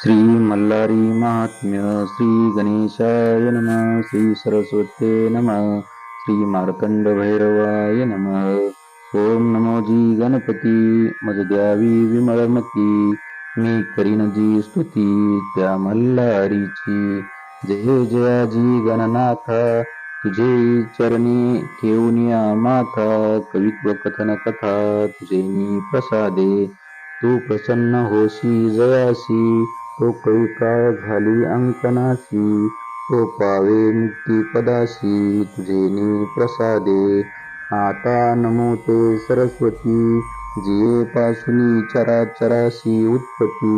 श्री मल्लारी महात्म्य श्री गणेशाय नमः श्री सरस्वते नमः श्री मार्तंड भैरवाय नमः ओम नमो जी गणपती मज द्यावी विमलमती मी करीन जी स्तुती त्या मल्हारीची जय जयाजी गणनाथ तुझे चरणी ठेवूनिया माथा कवित्व कथन कथा तुझे मी प्रसादे तू प्रसन्न होशी जयासी तो कविकाळ झाली अंकनासी तो पावे मुक्ती पदासी तुझे प्रसादे आता नमो ते सरस्वती जिये पासुनी चराचरासी उत्पत्ती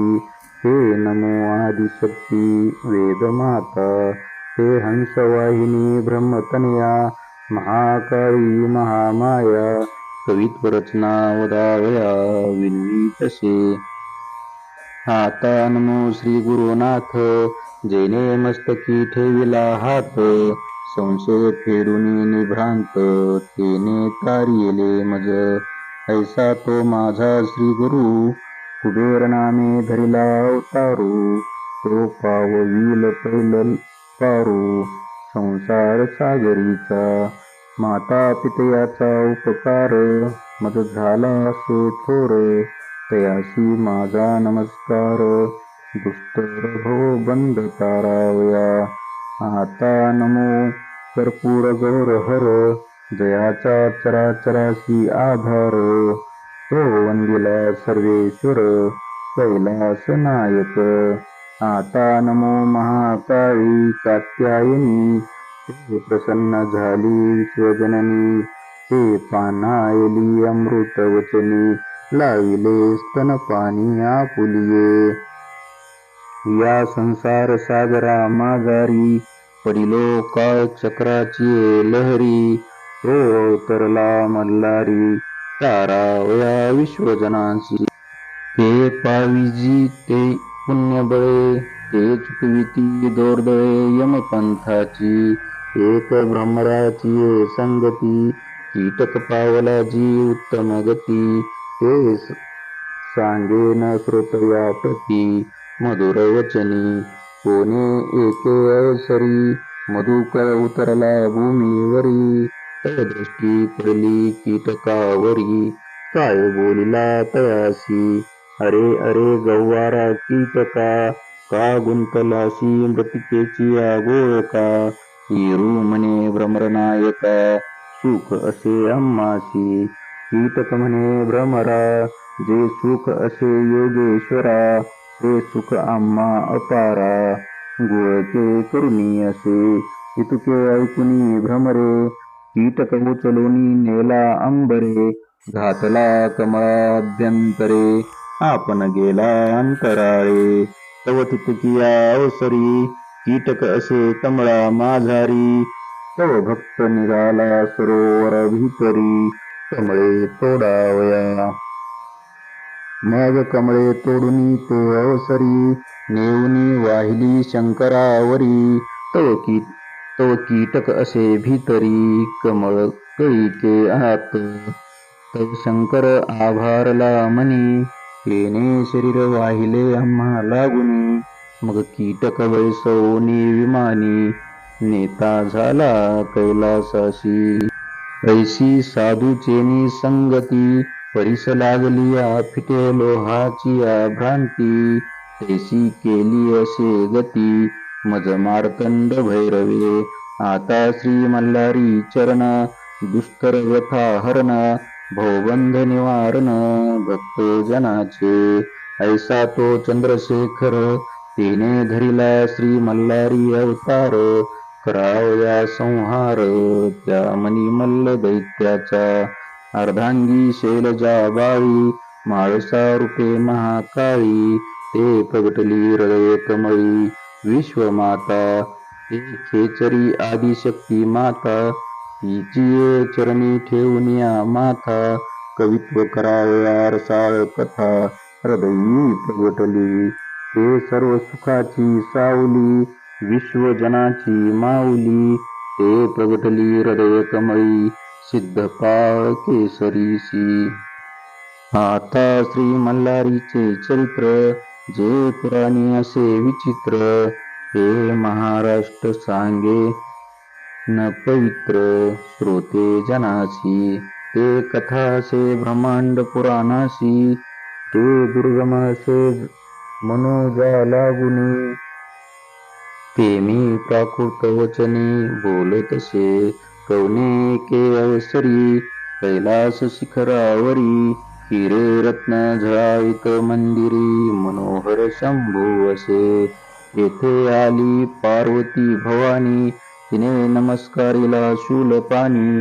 हे नमो आदिशक्ती वेदमाता हे हंसवाहिनी ब्रह्मतनया महाकाळी महामाया कवित्व रचना वदावया विनवी तसे आता नमो श्री गुरुनाथ जेने मस्तकी ठेविला हात संशय फेडून निभ्रांत तेने तारियले मज ऐसा तो माझा श्री गुरु कुबेर नामे धरिला अवतारू तो पाववील पैल पारू संसार सागरीचा माता पितयाचा उपकार मज झाला असे थोर तयाशी माझा नमस्कार दुस्तर भव बंद तारावया आता नमो कर्पूर गौर हर जयाचा चराचराशी आधार तो वंदिला सर्वेश्वर कैलास नायक आता नमो महाकाळी कात्यायनी ते प्रसन्न झाली विश्वजननी ते पानायली अमृत वचनी लाविले स्तनपानी आपुलिये या संसार सागरा माजारी पडिलो काळ चक्राची लहरी तो अवतरला मल्हारी तारावया विश्वजनांशी ते पाविजी ते पुण्यबळे ते चुकविती दोर्दळे यमपंथाची एक भ्रमराची संगती कीटक पावला जी उत्तम गती ते सांगेन श्रोतया प्रती मधुर वचनी कोणे एके अवसरी मधुक उतरला भूमीवरी तव दृष्टी पडली कीटकावरी काय बोलिला तयासी अरे अरे गव्वारा कीटका का गुंतलासी मृतिकेची आगोळका हिरू म्हणे भ्रमरनायका सुख असे आम्हासी कीटक म्हणे भ्रमरा जे सुख असे योगेश्वरा ते सुख आम्हा अपारा गोळके करुणी असे इतुके ऐकुनी भ्रमरे कीटक उचलूनी नेला अंबरे घातला कमळाभ्यंतरे आपण गेला अंतराळे तव तितकिया अवसरी कीटक असे कमळा माझारी तव भक्त निघाला सरोवर भीतरी कमळे तोडावया मग कमळे तोडून ते अवसरी नेऊनी वाहिली शंकरावरी तव कीटक असे भीतरी कमळ कळीके आत तव शंकर आभारला मनी तेने शरीर वाहिले आम्हा लागुनी मग कीटक वैसवनी विमानी नेता झाला कैलासाशी ऐशी साधूचेनी संगती परिस लागलिया फिटे लोहाचिया भ्रांती तैसी केली असे गती मज मार्तंड भैरवे आता श्री मल्हारी चरण दुस्तर व्यथा हरण भवबंध निवारण भक्त जनाचे ऐसा तो चंद्रशेखर तेने धरिला श्री मल्हारी अवतार करावया संहार त्या मणिमल्ल दैत्याचा अर्धांगी शैलजा बाळी माळसा रूपे महाकाळी ते प्रगटली हृदय कमळी विश्वमाता ते खेचरी आदिशक्ती माता तिची चरणी ठेवूनिया माथा कवित्व करावया रसाळ कथा हृदयी प्रगटली ते सर्व सुखाची सावली विश्वजनाची माऊली ते प्रगटली हृदय कमळी सिद्धपाळ केसरीसी आता श्री मल्हारीचे चरित्र जे पुराणी असे विचित्र, हे महाराष्ट्र सांगे न पवित्र श्रोते जनासी. ते कथासे ब्रह्मांड पुराणासी, ते दुर्गम असे मनोजाला गुणी. ते मी प्राकृत वचने बोलतसे, कवने के अवसरी. कैलास शिखरावरी, हिरे रत्न झळावित मंदिरी. मनोहर शंभू असे, येथे आली पार्वती भवानी. तिने नमस्कारिला शूलपाणी,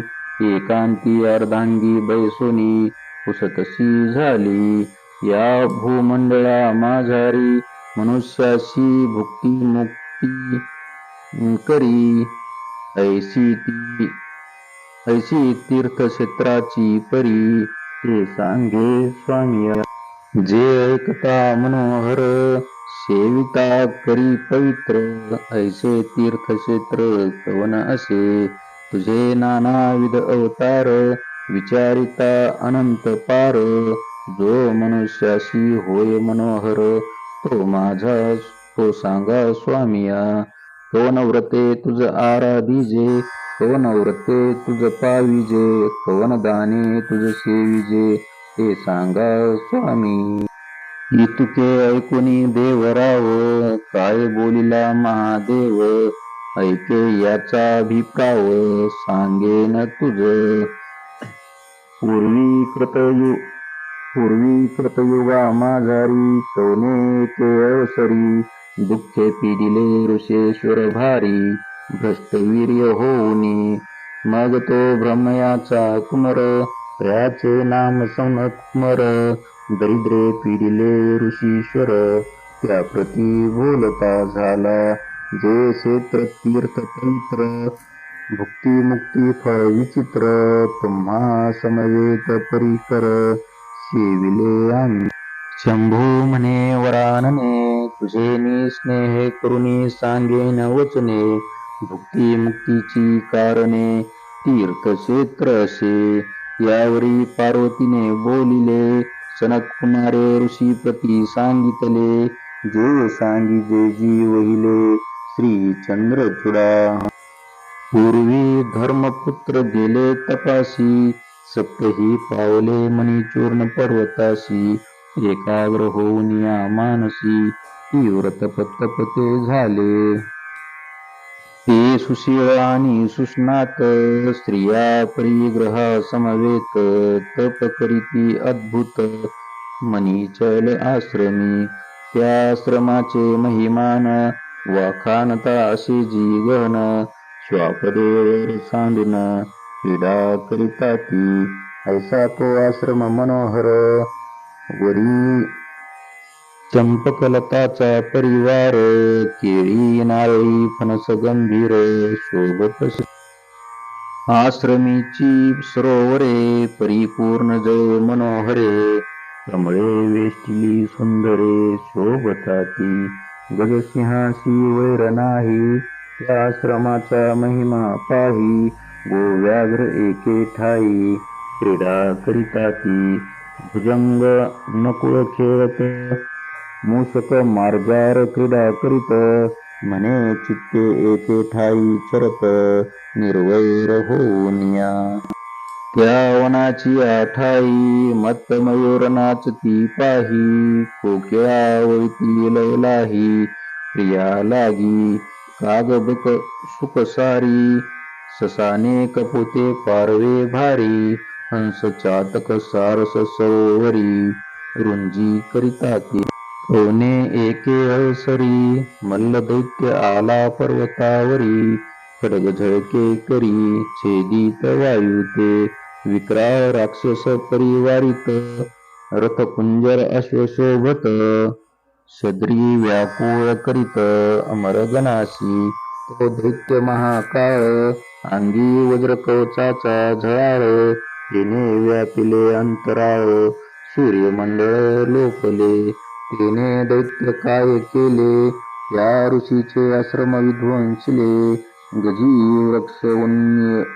एकांती अर्धांगी बैसोनी. पुसतशी झाली या भूमंडळा माझारी. मनुष्याशी भुक्ती मुक्ती करी, ऐशी तीर्थक्षेत्राची परी. ते सांगे स्वामी, जे ऐकता मनोहर. सेविता करी पवित्र, ऐसे तीर्थक्षेत्र कवन असे. तुझे नानाविध अवतार, विचारिता अनंत पार. जो मनुष्याशी होय मनोहर, तो माझा तो सांगा स्वामिया. कवन व्रते तुझ आराधीजे, कवन व्रते तुझ पाविजे. कवन दाने तुझ सेविजे, ते सांगा स्वामी. इतुके ऐकुनी देवराव, काय बोलिला महादेव. ऐके याचा अभिप्राव, सांगेन तुझ. पूर्वी कृतयुगा माझारी, कवने ते अवसरी. दुःखे पिडिले ऋषेश्वर भारी, भ्रष्टवीर्य होऊनी. मग तो ब्रह्मयाचा कुमर, तयाचे नाम सनत कुमार. दरिद्रे पिडिले ऋषीश्वर, त्याप्रती बोलता झाला. जे क्षेत्र तीर्थ पवित्र, भुक्ती मुक्ती फळ विचित्र. तुम्हा समवेत परिकर, सेविले आम्ही. शंभू म्हणे वरानने, तुझे स्नेह करुणी सांगेन वचने. भुक्ती मुक्तीची कारणे तीर्थक्षेत्र असे. यावरी पार्वतीने बोलिले, सनत कुमारे ऋषीप्रती सांगितले. जे सांगिजे जी वहिले, श्री चंद्रचूडा. पूर्वी धर्मपुत्र गेले तपासी, सप्तही पावले मणिचूर्ण पर्वताशी. एकाग्र होऊन या मानसी, तीव्र तपते झाले. ते सुशील आणि सुस्नात, स्त्रिया परिग्रहा समवेत. तप करीती अद्भुत, मनीचल आश्रमी. त्या आश्रमाचे महिमान, वाखाणता असे जी गहन. श्वापदेवर सांडून क्रीडा करिता ती. ऐसा तो आश्रम मनोहर, वरी चंपकलताचा परिवार. केळी नारळी फणस गंभीर, शोभत आश्रमीची सरोवरे. परिपूर्ण जय मनोहरे, कमळे वेष्टिली सुंदरे. शोभता ती, गजसिंहाशी वैर नाही. त्या आश्रमाचा महिमा पाही, गोव्याघ्र एके ठाई. क्रीडा करिता ती, भुजंग नकुळ खेळत. मूषक मार्जार क्रीडा करीत, म्हणे चित्ते एके ठाई चरत. निर्वैर होऊनिया त्या वनाची आठाई. मत्त मयूर नाचती पाही, कोकिळा वळती लयलाही. प्रिया लागी कागबक सुखसारी, ससाने कपोते पारवे भारी. हंस चातक सारस सरोवरी, रुंजी करिता ती. कवने एके अवसरी, मल्ल दैत्य आला पर्वतावरी. खड्ग झळके करी, छेदित वायू ते. विक्राळ राक्षस परिवारित, रथकुंजर अश्वशोभत. शद्री व्याकुळ करीत अमरगणासी. तो दैत्य महाकाळ, अंगी वज्रकवचाचा झळाळ. तेने व्यापिले अंतराळ, सूर्यमंडळ लोकले. तेने दैत्य काय केले, या ऋषीचे आश्रम विध्वंसले. गजी वृक्ष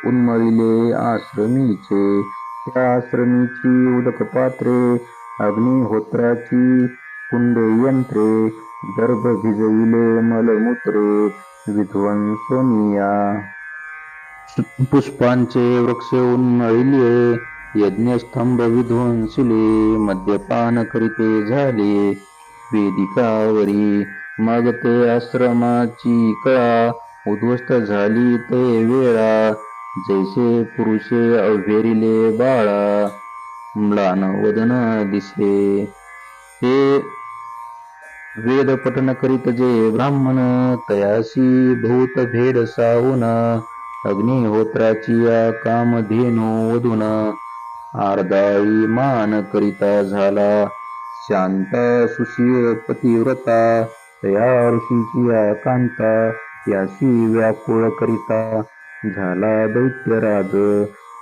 उन्मळिले आश्रमीचे. त्या आश्रमीची उदक पात्रे, अग्निहोत्राची कुंडे यंत्रे दर्भ भिजविले मलमूत्रे विध्वंसोनिया पुष्पांचे वृक्ष उन्मळिले यज्ञस्तंभ विध्वंसिले मद्यपान करीते झाले वेदिकावरी मग ते आश्रमाची कळा उद्ध्वस्त झाली ते वेळा जैसे पुरुषे अव्हेरिले बाळा म्लान वदन दिसे हे वेद पठन करीत जे ब्राह्मण तयासी भूत भेद सावून अग्निहोत्राची कामधेनो वधून आर्दाळी मान करिता झाला शांत सुशील पतिव्रता तया ऋषीची कांता यासी व्याकुळ करिता झाला दैत्यराज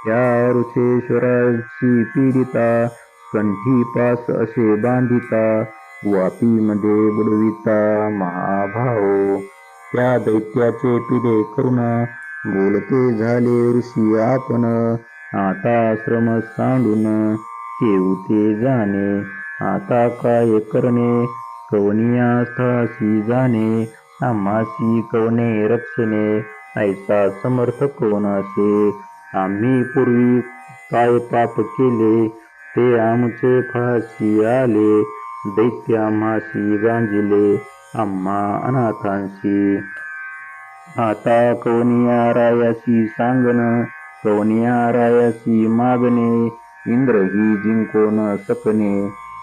त्या ऋषेश्वराची पीडिता कंठी पास असे बांधिता वापीमध्ये बुडविता महाभाव त्या दैत्याचे पिढे करून बोलते झाले ऋषी आपण आता आश्रम सांडून केवते जाणे आता काय करणे कवनिया स्थळाशी जाणे आम्हासी कवने रक्षणे ऐसा समर्थ कोण असे आम्ही पूर्वी काय पाप केले ते आमचे फळाशी आले दैत्य आम्हाशी गांजिले आम्हा अनाथांशी आता कवनिया रायाशी सांगण कवनिया रायाशी मागणे इंद्रही जिंको न सकणे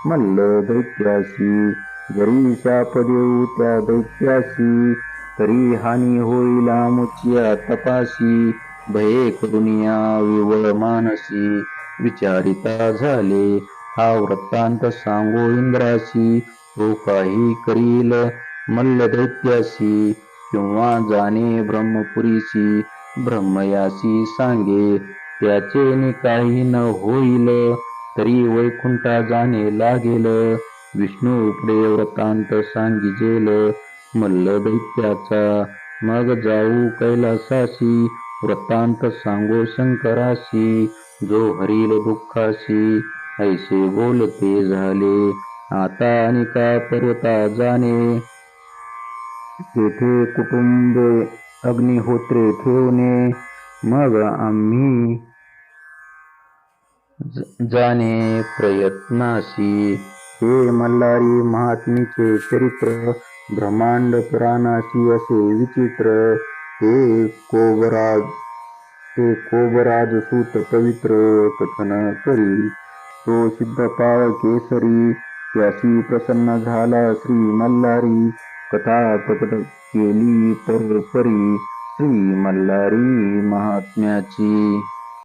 मल्ल दैत्याशी जरी शाप देऊ त्या दैत्याशी तरी हानी होईल आमुच्या तपाशी भये करुनिया विवळ मानसी विचारिता झाले हा वृत्तांत सांगो इंद्राशी तो काही करील मल्ल दैत्याशी किंवा जाणे ब्रह्मपुरीशी ब्रह्मयासी सांगे त्याचे काही न होईल तरी वैकुंठा जाणे लागेल विष्णू पुढे वृत्तांत सांगिजेल मल्ल दैत्याचा मग जाऊ कैलासाशी वृत्तांत सांगो शंकराशी जो हरील दुःखाशी ऐसे बोलते झाले आता अनिका पर्वता जाणे तेथे कुटुंबे अग्निहोत्रे ठेवणे मग आम्ही जाणे प्रयत्नाशी हे मल्हारी महात्मीचे चरित्र ब्रह्मांड पुराणाशी असे विचित्र हे कोबराज सूत पवित्र कथन करी तो सिद्धपाळ केसरी त्यासी प्रसन्न झाला श्री मल्हारी कथा प्रकट केली परोपरी श्री मल्हारी महात्म्याची